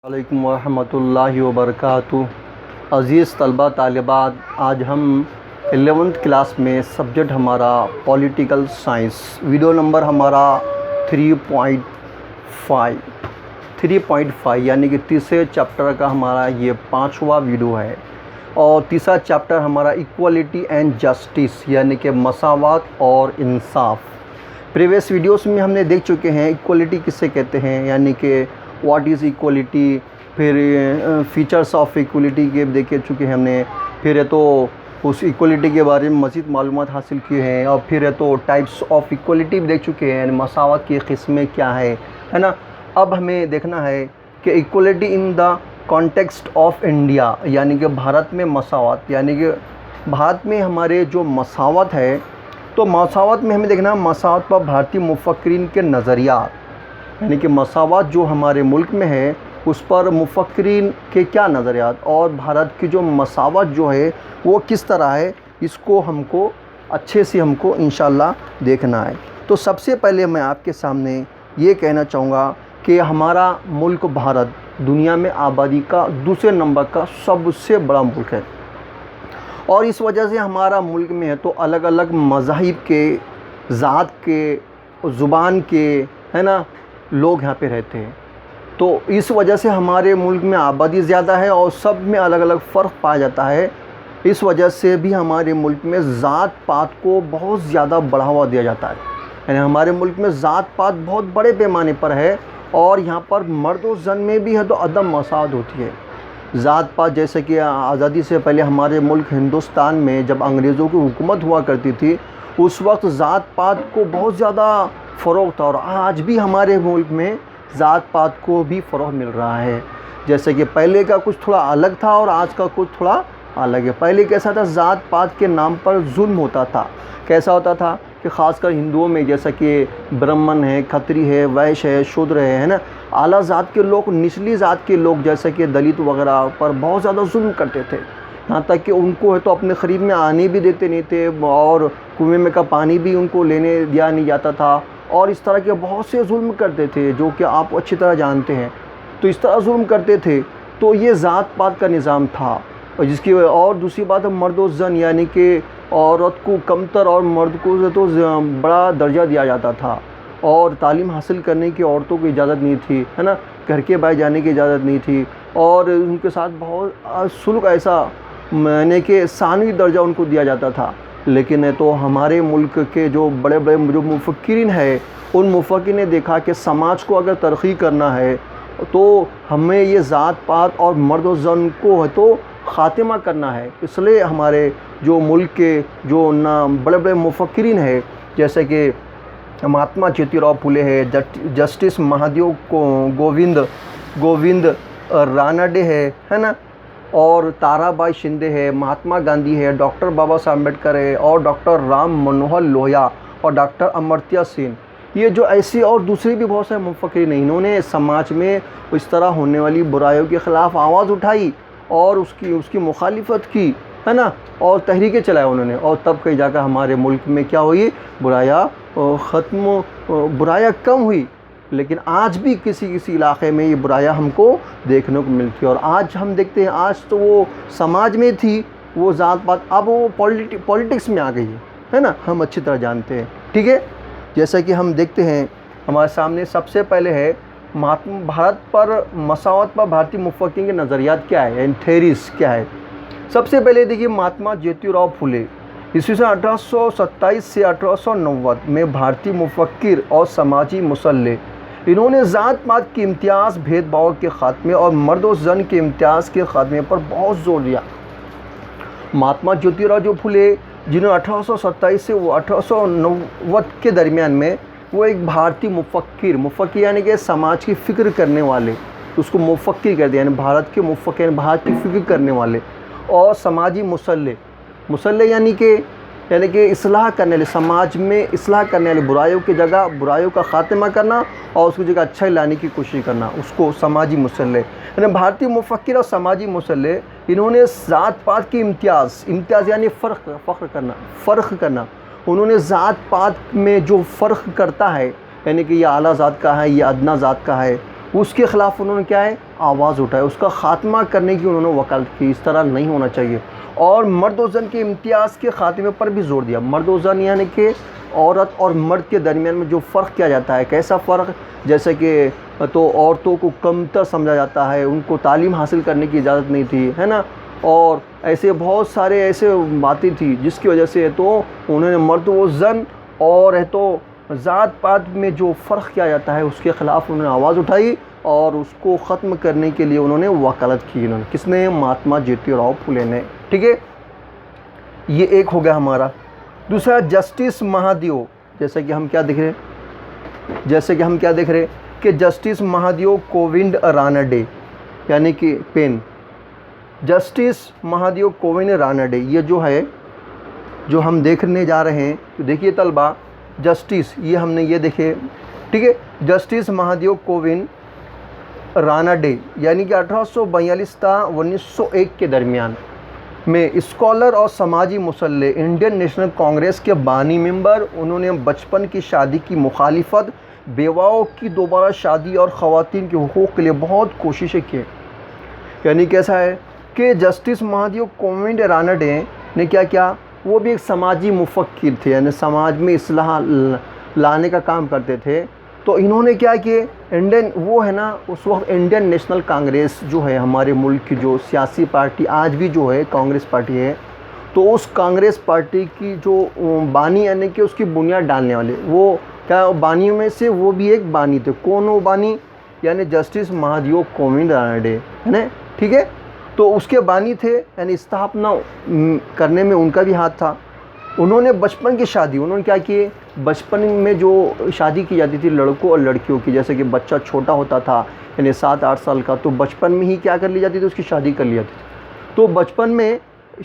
علیکم ورحمۃ اللہ وبرکاتہ۔ عزیز طلبہ طالبات، آج ہم 11th کلاس میں سبجیکٹ ہمارا پولیٹیکل سائنس، ویڈیو نمبر ہمارا 3.5 یعنی کہ تیسرے چیپٹر کا ہمارا یہ 5واں ویڈیو ہے، اور تیسرا چیپٹر ہمارا ایکوالٹی اینڈ جسٹس یعنی کہ مساوات اور انصاف۔ پریویس ویڈیوز میں ہم نے دیکھ چکے ہیں ایکوالٹی کسے کہتے ہیں، یعنی کہ واٹ از ایکوالٹی، پھر فیچرس آف ایکوالٹی کے دیکھ چکے ہیں ہم نے، پھر تو اس ایکوالٹی کے بارے میں مزید معلومات حاصل کی ہیں، اور پھر تو ٹائپس آف ایکوالٹی بھی دیکھ چکے ہیں، یعنی مساوات کی قسمیں کیا ہے نا۔ اب ہمیں دیکھنا ہے کہ equality in the context of India, یعنی کہ بھارت میں مساوات، یعنی کہ بھارت میں ہمارے جو مساوات ہے، تو مساوات میں ہمیں دیکھنا مساوات پر بھارتی مفکرین کے نظریات، یعنی کہ مساوات جو ہمارے ملک میں ہے اس پر مفکرین کے کیا نظریات، اور بھارت کی جو مساوات جو ہے وہ کس طرح ہے، اس کو ہم کو اچھے سے ہم کو انشاءاللہ دیکھنا ہے۔ تو سب سے پہلے میں آپ کے سامنے یہ کہنا چاہوں گا کہ ہمارا ملک بھارت دنیا میں آبادی کا دوسرے نمبر کا سب سے بڑا ملک ہے، اور اس وجہ سے ہمارا ملک میں ہے تو الگ الگ مذاہب کے، ذات کے، زبان کے ہے نا لوگ یہاں پہ رہتے ہیں، تو اس وجہ سے ہمارے ملک میں آبادی زیادہ ہے اور سب میں الگ الگ فرق پایا جاتا ہے۔ اس وجہ سے بھی ہمارے ملک میں ذات پات کو بہت زیادہ بڑھاوا دیا جاتا ہے، یعنی ہمارے ملک میں ذات پات بہت بڑے پیمانے پر ہے، اور یہاں پر مرد و زن میں بھی ہے تو عدم مساوات ہوتی ہے۔ ذات پات جیسے کہ آزادی سے پہلے ہمارے ملک ہندوستان میں جب انگریزوں کی حکومت ہوا کرتی تھی، اس وقت ذات پات کو بہت زیادہ فروغ تھا، اور آج بھی ہمارے ملک میں ذات پات کو بھی فروغ مل رہا ہے۔ جیسے کہ پہلے کا کچھ تھوڑا الگ تھا اور آج کا کچھ تھوڑا الگ ہے۔ پہلے کیسا تھا، ذات پات کے نام پر ظلم ہوتا تھا۔ کیسا ہوتا تھا کہ خاص کر ہندوؤں میں جیسا کہ برہمن ہے، کھتری ہے، ویش ہے، شودر ہے نا، اعلیٰ ذات کے لوگ نچلی ذات کے لوگ جیسے کہ دلت وغیرہ پر بہت زیادہ ظلم کرتے تھے، یہاں تک کہ ان کو ہے تو اپنے قریب میں آنے بھی دیتے نہیں تھے، اور کنویں میں کا پانی بھی ان کو لینے دیا نہیں جاتا تھا، اور اس طرح کے بہت سے ظلم کرتے تھے جو کہ آپ اچھی طرح جانتے ہیں۔ تو اس طرح ظلم کرتے تھے، تو یہ ذات پات کا نظام تھا، اور جس کی اور دوسری بات ہے مرد و زن، یعنی کہ عورت کو کمتر اور مرد کو تو بڑا درجہ دیا جاتا تھا، اور تعلیم حاصل کرنے کی عورتوں کو اجازت نہیں تھی، ہے نا، گھر کے باہر جانے کی اجازت نہیں تھی، اور ان کے ساتھ بہت سلوک ایسا یعنی کہ ثانوی درجہ ان کو دیا جاتا تھا۔ لیکن تو ہمارے ملک کے جو بڑے بڑے جو مفکرین ہیں، ان مفکرین نے دیکھا کہ سماج کو اگر ترقی کرنا ہے تو ہمیں یہ ذات پات اور مرد و زن کو ہے تو خاتمہ کرنا ہے۔ اس لیے ہمارے جو ملک کے جو بڑے بڑے مفکرین ہیں، جیسے کہ مہاتما جیوتی راؤ پھولے ہے، جسٹس مہادیو گووند راناڈے ہے نا، اور تارا بائی شندے ہے، مہاتما گاندھی ہے، ڈاکٹر بابا صاحب امبیڈکر ہے، اور ڈاکٹر رام منوہر لوہیا، اور ڈاکٹر امرتیا سین، یہ جو ایسی اور دوسری بھی بہت سارے مفکرین ہیں، انہوں نے سماج میں اس طرح ہونے والی برائیوں کے خلاف آواز اٹھائی اور اس کی مخالفت کی، ہے نا، اور تحریکیں چلائی انہوں نے، اور تب کہیں جا کر ہمارے ملک میں کیا ہوئی، برائیاں کم ہوئی۔ لیکن آج بھی کسی علاقے میں یہ برائیاں ہم کو دیکھنے کو ملتی ہے، اور آج ہم دیکھتے ہیں آج تو وہ سماج میں تھی وہ ذات پات، اب وہ پولیٹکس میں آ گئی ہے نا، ہم اچھی طرح جانتے ہیں، ٹھیک ہے۔ جیسا کہ ہم دیکھتے ہیں ہمارے سامنے سب سے پہلے ہے بھارت پر مساوات پر بھارتی مفکرین کے نظریات کیا ہے، یعنی تھیریز کیا ہے۔ سب سے پہلے دیکھیے مہاتما جیوتی راؤ پھولے، ء 1827 سے 1890 میں بھارتی مفکر اور سماجی مصلح، انہوں نے ذات پات کے امتیاز، بھید بھاؤ کے خاتمے اور مرد و زن کے امتیاز کے خاتمے پر بہت زور دیا۔ مہاتما جیوتی راؤ جو پھولے، جنہوں 1827 سے 1890 کے درمیان میں وہ ایک بھارتی مفکر یعنی کہ سماج کی فکر کرنے والے، اس کو مفکر کہتے ہیں، یعنی بھارت کے مفکر، بھارت کی فکر کرنے والے، اور سماجی مصلح یعنی کہ اصلاح کرنے والے، سماج میں اصلاح کرنے والے، برائیوں کی جگہ برائیوں کا خاتمہ کرنا اور اس کی جگہ اچھائی لانے کی کوشش کرنا، اس کو سماجی مصلح، یعنی بھارتی مفکر اور سماجی مصلح، انہوں نے ذات پات کے امتیاز یعنی فرق کرنا، انہوں نے ذات پات میں جو فرق کرتا ہے، یعنی کہ یہ اعلیٰ ذات کا ہے، یہ ادنا ذات کا ہے، اس کے خلاف انہوں نے کیا ہے آواز اٹھائی، اس کا خاتمہ کرنے کی انہوں نے وکالت کی۔ اس طرح نہیں ہونا چاہیے، اور مرد و زن کے امتیاز کے خاتمے پر بھی زور دیا۔ مرد و زن یعنی کہ عورت اور مرد کے درمیان میں جو فرق کیا جاتا ہے، کیسا فرق، جیسے کہ تو عورتوں کو کمتر سمجھا جاتا ہے، ان کو تعلیم حاصل کرنے کی اجازت نہیں تھی، ہے نا، اور ایسے بہت سارے ایسے باتیں تھیں جس کی وجہ سے تو انہوں نے مرد و زن اور تو ذات پات میں جو فرق کیا جاتا ہے اس کے خلاف انہوں نے آواز اٹھائی، اور اس کو ختم کرنے کے لیے انہوں نے وکالت کی۔ انہوں نے کس نے؟ مہاتما جیتی راؤ پھولے نے۔ ٹھیک ہے، یہ ایک ہو گیا ہمارا۔ دوسرا جسٹس مہادیو، جیسے کہ ہم کیا دیکھ رہے کہ جسٹس مہادیو کوونڈ راناڈے، یعنی کہ پین، جسٹس مہادیو کوونڈ راناڈے، یہ جو ہے جو ہم دیکھنے جا رہے ہیں، تو دیکھیے طلبہ، جسٹس یہ ہم نے یہ دیکھے، ٹھیک ہے، جسٹس مہادیو کوونڈ راناڈے یعنی کہ 1842 تا 1901 کے درمیان میں اسکالر اور سماجی مسلح، انڈین نیشنل کانگریس کے بانی ممبر۔ انہوں نے بچپن کی شادی کی مخالفت، بیواؤں کی دوبارہ شادی اور خواتین کے حقوق کے لیے بہت کوششیں کی۔ یعنی کیسا ہے کہ جسٹس مہادیو کوونڈ راناڈے نے کیا کیا، وہ بھی ایک سماجی مفکر تھے، یعنی سماج میں اصلاح لانے کا کام کرتے تھے۔ تو انہوں نے کیا کہ وہ ہے نا، اس وقت انڈین نیشنل کانگریس جو ہے ہمارے ملک کی جو سیاسی پارٹی آج بھی جو ہے کانگریس پارٹی ہے، تو اس کانگریس پارٹی کی جو بانی یعنی کہ اس کی بنیاد ڈالنے والے، وہ کیا بانیوں میں سے وہ بھی ایک بانی تھے۔ کون وہ بانی؟ یعنی جسٹس مہادیو کوونڈ راناڈے، ہے نا، ٹھیک ہے، تو اس کے بانی تھے، یعنی استھاپنا کرنے میں ان کا بھی ہاتھ تھا۔ انہوں نے بچپن کی شادی، انہوں نے کیا کیے، بچپن میں جو شادی کی جاتی تھی لڑکوں اور لڑکیوں کی، جیسے کہ بچہ چھوٹا ہوتا تھا یعنی 7-8 سال کا، تو بچپن میں ہی کیا کر لی جاتی تھی، اس کی شادی کر لی جاتی تھی۔ تو بچپن میں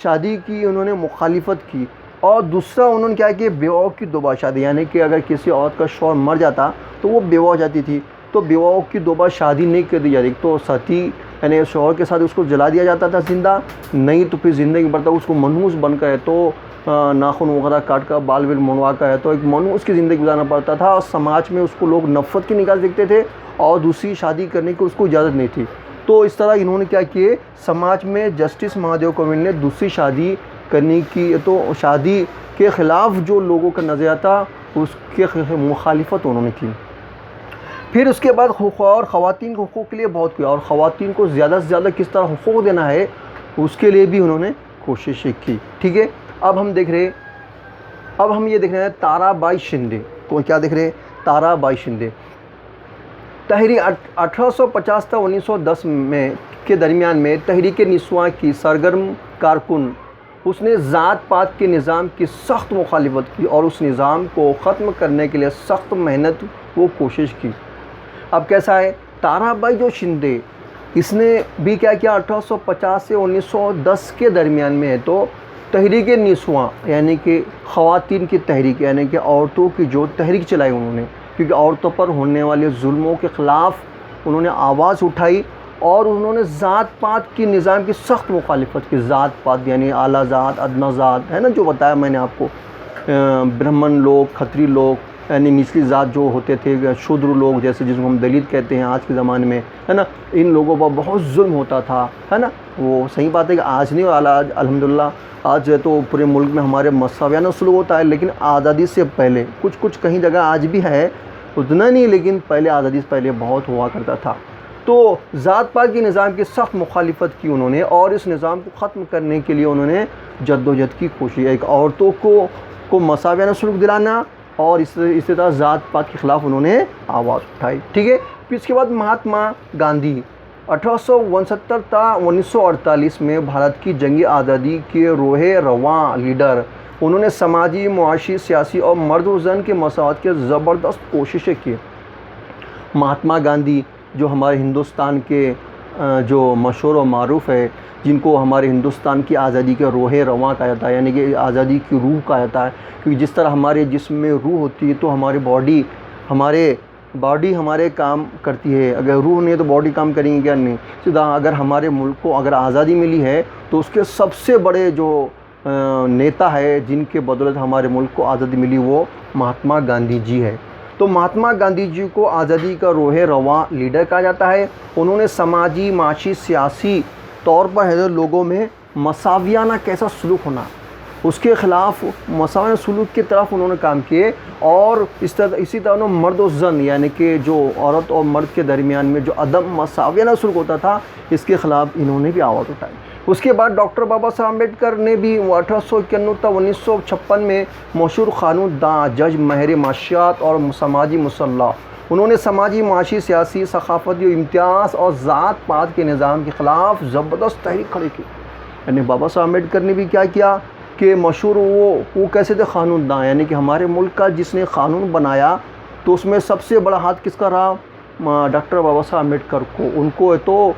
شادی کی انہوں نے مخالفت کی۔ اور دوسرا انہوں نے کیا کہ بیواؤں کی دوبارہ شادی، یعنی کہ اگر کسی عورت کا شوہر مر جاتا تو وہ بیوہ ہو جاتی تھی، تو بیواؤں کی دوبارہ شادی نہیں کر دی جاتی، تو ستی یعنی شوہر کے ساتھ اس کو جلا دیا جاتا تھا زندہ، نہیں تو پھر زندگی بھر تک اس کو منحوس بن کر ہے تو ناخن وغیرہ کاٹ کر بال بال منڈوا کر ہے تو ایک منحوس کی زندگی گزارنا پڑتا تھا، اور سماج میں اس کو لوگ نفرت کی نگاہ سے دیکھتے تھے، اور دوسری شادی کرنے کی اس کو اجازت نہیں تھی۔ تو اس طرح انہوں نے کیا کیے، سماج میں جسٹس مہادیو کوونڈ نے دوسری شادی کرنے کی، تو شادی کے خلاف جو لوگوں کا نظریہ تھا اس کے مخالفت انہوں نے کی۔ پھر اس کے بعد اور خواتین کے حقوق کے لیے بہت کیا، اور خواتین کو زیادہ سے زیادہ کس طرح حقوق دینا ہے اس کے لیے بھی انہوں نے کوششیں کی۔ ٹھیک ہے، اب ہم یہ دیکھ رہے ہیں تارا بائی شندے کو، کیا دیکھ رہے ہیں، تارا بائی شندے، تحریک 1850 تا 1910 میں کے درمیان میں تحریک نسواں کی سرگرم کارکن۔ اس نے ذات پات کے نظام کی سخت مخالفت کی، اور اس نظام کو ختم کرنے کے لیے سخت محنت وہ کوشش کی۔ اب کیسا ہے، تارا بائی جو شندے، اس نے بھی کیا کیا، 1850 سے 1910 کے درمیان میں ہے تو تحریک نسواں یعنی کہ خواتین کی تحریک، یعنی کہ عورتوں کی جو تحریک چلائی انہوں نے، کیونکہ عورتوں پر ہونے والے ظلموں کے خلاف انہوں نے آواز اٹھائی، اور انہوں نے ذات پات کی نظام کی سخت مخالفت کی۔ ذات پات یعنی اعلیٰ ذات، ادنا ذات، ہے نا، جو بتایا میں نے آپ کو، برہمن لوگ، کھتری لوگ، یعنی نچلی ذات جو ہوتے تھے، شودر لوگ جیسے جس کو ہم دلت کہتے ہیں آج کے زمانے میں، ہے نا، ان لوگوں پر بہت ظلم ہوتا تھا، ہے نا۔ وہ صحیح بات ہے کہ آج نہیں، آج الحمدللہ آج تو پورے ملک میں ہمارے مساویانہ سلوک ہوتا ہے، لیکن آزادی سے پہلے کچھ کہیں جگہ آج بھی ہے، اتنا نہیں، لیکن پہلے آزادی سے پہلے بہت ہوا کرتا تھا۔ تو ذات پات کے نظام کی سخت مخالفت کی انہوں نے، اور اس نظام کو ختم کرنے کے لیے انہوں نے جدوجہد کی کوشش، ایک عورتوں کو مساویانہ سلوک دلانا، اور اس طرح ذات پات کے خلاف انہوں نے آواز اٹھائی۔ ٹھیک ہے، پھر اس کے بعد مہاتما گاندھی 1869 تا 1948 میں بھارت کی جنگی آزادی کے روح رواں لیڈر، انہوں نے سماجی، معاشی، سیاسی اور مرد و زن کے مساوات کے زبردست کوششیں کی۔ مہاتما گاندھی جو ہمارے ہندوستان کے جو مشہور و معروف ہے، جن کو ہمارے ہندوستان کی آزادی کے روح رواں کہا جاتا ہے، یعنی کہ آزادی کی روح کہا جاتا ہے، کیونکہ جس طرح ہمارے جسم میں روح ہوتی ہے تو ہماری باڈی ہمارے کام کرتی ہے، اگر روح نہیں ہے تو باڈی کام کریں گے کیا؟ نہیں۔ سیدھا اگر ہمارے ملک کو اگر آزادی ملی ہے تو اس کے سب سے بڑے جو نیتا ہے جن کے بدولت ہمارے ملک کو آزادی ملی، وہ مہاتما گاندھی جی ہے۔ تو مہاتما گاندھی جی کو آزادی کا روح رواں لیڈر کہا جاتا ہے۔ انہوں نے سماجی، معاشی، سیاسی طور پر ہے لوگوں میں مساویانہ کیسا سلوک ہونا، اس کے خلاف مساویانہ سلوک کی طرف انہوں نے کام کیے، اور اسی طرح انہوں مرد و زن یعنی کہ جو عورت اور مرد کے درمیان میں جو عدم مساویانہ سلوک ہوتا تھا، اس کے خلاف انہوں نے بھی آواز اٹھائی۔ اس کے بعد ڈاکٹر بابا صاحب امبیڈکر نے بھی 1891 تا 1956 میں مشہور قانون داں، جج، ماہر معاشیات اور سماجی مصلح، انہوں نے سماجی، معاشی، سیاسی، ثقافتی امتیاز اور ذات پات کے نظام کے خلاف زبردست تحریک کھڑی کی۔ یعنی بابا صاحب امبیڈکر نے بھی کیا کیا کہ مشہور وہ کیسے تھے قانون داں، یعنی کہ ہمارے ملک کا جس نے قانون بنایا تو اس میں سب سے بڑا ہاتھ کس کا رہا؟ ڈاکٹر بابا صاحب امبیڈکر کو۔ ان کو تو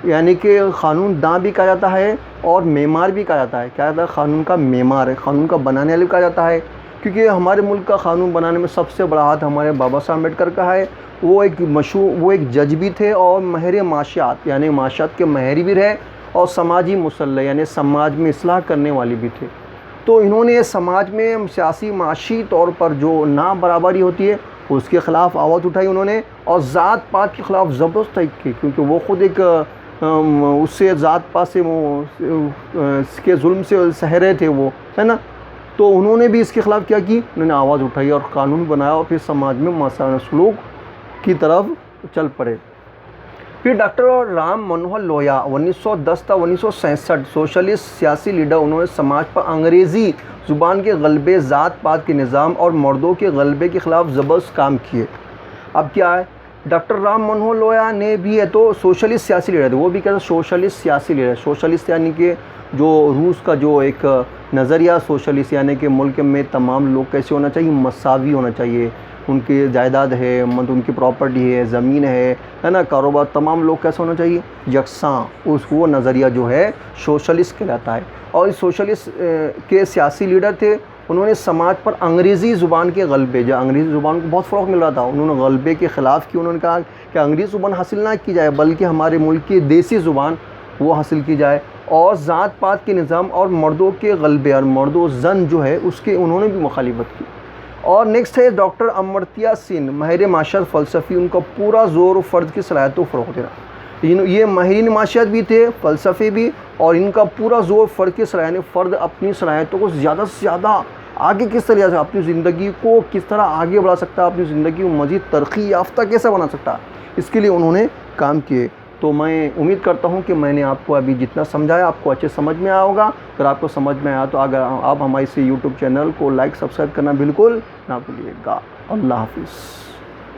یعنی کہ قانون داں بھی کہا جاتا ہے اور معمار بھی کہا جاتا ہے۔ کیا جاتا ہے؟ قانون کا معمار ہے، قانون کا بنانے والے بھی کہا جاتا ہے، کیونکہ ہمارے ملک کا قانون بنانے میں سب سے بڑا ہاتھ ہمارے بابا صاحب امبیڈکر کا ہے۔ وہ ایک جج بھی تھے اور ماہر معاشیات یعنی معاشیات کے ماہر بھی رہے، اور سماجی مصلح یعنی سماج میں اصلاح کرنے والی بھی تھے۔ تو انہوں نے سماج میں سیاسی، معاشی طور پر جو نابرابری ہوتی ہے اس کے خلاف آواز اٹھائی انہوں نے، اور ذات پات کے خلاف زبردست تحریک کی، کیونکہ وہ خود ایک اس سے ذات پات سے اس کے ظلم سے سہ رہے تھے وہ، ہے نا۔ تو انہوں نے بھی اس کے خلاف کیا کی، انہوں نے آواز اٹھائی اور قانون بنایا، اور پھر سماج میں مساوی سلوک کی طرف چل پڑے۔ پھر ڈاکٹر رام منوہر لوہیا 1910 تا 1966 سوشلسٹ سیاسی لیڈر، انہوں نے سماج پر انگریزی زبان کے غلبے، ذات پات کے نظام اور مردوں کے غلبے کے خلاف زبردست کام کیے۔ اب کیا ہے، ڈاکٹر رام منوہر لوہیا نے بھی ہے تو سوشلسٹ سیاسی لیڈر تھے، وہ بھی کہتے ہیں سوشلسٹ سیاسی لیڈر۔ سوشلسٹ یعنی کہ جو روس کا جو ایک نظریہ سوشلسٹ یعنی کہ ملک میں تمام لوگ کیسے ہونا چاہیے، مساوی ہونا چاہیے، ان کی جائیداد ہے، ان کی پراپرٹی ہے، زمین ہے نا، کاروبار، تمام لوگ کیسے ہونا چاہیے، یکساں۔ وہ نظریہ جو ہے سوشلسٹ کہلاتا ہے۔ اور اس سوشلسٹ کے سیاسی لیڈر تھے، انہوں نے سماج پر انگریزی زبان کے غلبے، جو انگریزی زبان کو بہت فروغ مل رہا تھا، انہوں نے غلبے کے خلاف کی۔ انہوں نے کہا کہ انگریزی زبان حاصل نہ کی جائے بلکہ ہمارے ملک کی دیسی زبان وہ حاصل کی جائے، اور ذات پات کے نظام اور مردوں کے غلبے اور مرد و زن جو ہے اس کے انہوں نے بھی مخالفت کی۔ اور نیکسٹ ہے ڈاکٹر امرتیا سین، ماہر معاشیات، فلسفی، ان کا پورا زور فرد کی صلاحیتوں کو فروغ دینا۔ یہ ماہرین معاشیات بھی تھے، فلسفے بھی، اور ان کا پورا زور فرد کی صلاحیت، فرد اپنی صلاحیتوں کو زیادہ سے زیادہ آگے کس طرح سے اپنی زندگی کو کس طرح آگے بڑھا سکتا ہے، اپنی زندگی کو مزید ترقی یافتہ کیسے بنا سکتا ہے، اس کے لیے انہوں نے کام کیے۔ تو میں امید کرتا ہوں کہ میں نے آپ کو ابھی جتنا سمجھایا آپ کو اچھے سمجھ میں آیا ہوگا۔ اگر آپ کو سمجھ میں آیا تو اگر آپ ہمارے یوٹیوب چینل کو لائک، سبسکرائب کرنا بالکل نہ بھولیے گا۔ اللہ حافظ۔